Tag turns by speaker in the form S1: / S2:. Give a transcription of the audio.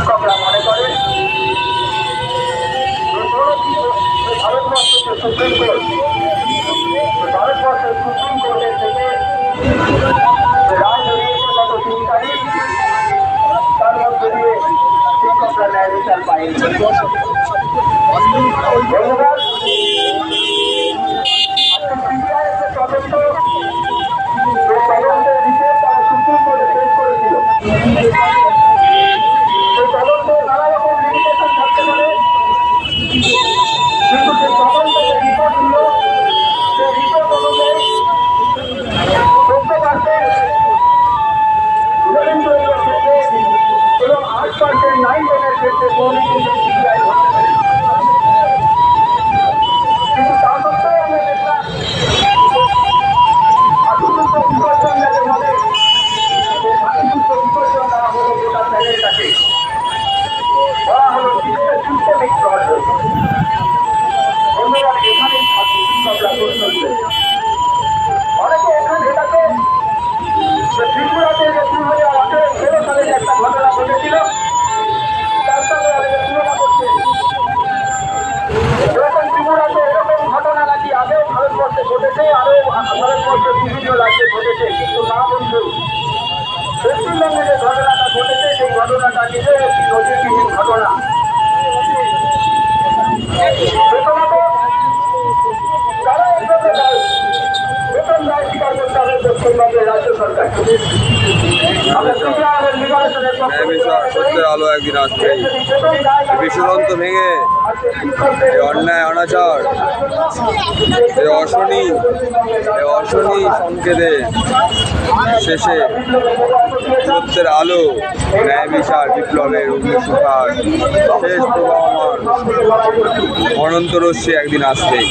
S1: শিক্ষকরা মনে করে ভারতবর্ষের সুপ্রিম কোর্ট, ভারতবর্ষের সুপ্রিম কোর্টের থেকে রায় বেরিয়েছে গত 3 তারিখ, তার মধ্যে দিয়ে শিক্ষকরা ন্যায় বিচার পায়নি। ধন্যবাদ। তদন্ত তদন্তের রিপোর্ট তারা সুপ্রিম কোর্টে পেশ করেছিল। সেই তদন্তে নানা রকম লিমিটেশন থাকতে পারে, কিন্তু সেই তদন্তের যে রিপোর্ট ছিল সেই রিপোর্ট অনুযায়ী 14% রেভিনিউ ক্ষেত্রে এবং 8% 9-10-এর ক্ষেত্রে সিবিআই ধরতে পেরেছে। কিন্তু তা সত্ত্বেও আমরা দেখলাম আশুতোষ বিসর্জন যাদের বলে আশুতোষ বিসর্জন দেওয়া হলো গোটা প্যানেলটাকে, বলা হলো সিস্টেমিক প্রবলেম। অন্যরা এখানেই শিক্ষকরা প্রশ্ন তুলেছে। অনেকে এখানে এটাকে ত্রিপুরাতে যে 2018 সালে যে একটা ঘটনা ঘটেছিল তার সঙ্গে অনেকে তুলনা করছে। এরকম ত্রিপুরাতে এরকম ঘটনা নাকি আগেও ভারতবর্ষে ঘটেছে, আরো ভারতবর্ষের বিভিন্ন রাজ্যে ঘটেছে, কিন্তু না বন্ধু, পশ্চিমবঙ্গে যে ঘটনাটা ঘটেছে সেই ঘটনাটা নিজের একটি নজিরবিহীন ঘটনা। প্রথমত তারা এর জন্য দায়ী, প্রথম দায় স্বীকার করতে হবে পশ্চিমবঙ্গের রাজ্য সরকার।
S2: সত্যের আলো একদিন আসবে। বিশ্বতন্ত্র ভেঙে এই অন্যায় অনাচার, এই অশনি সংকেতে শেষে সত্যের আলো, ন্যায় বিচার, বিপ্লবের অগ্নিশিখার শেষ প্রবাহমান অনন্ত রশ্মি একদিন আসবেই।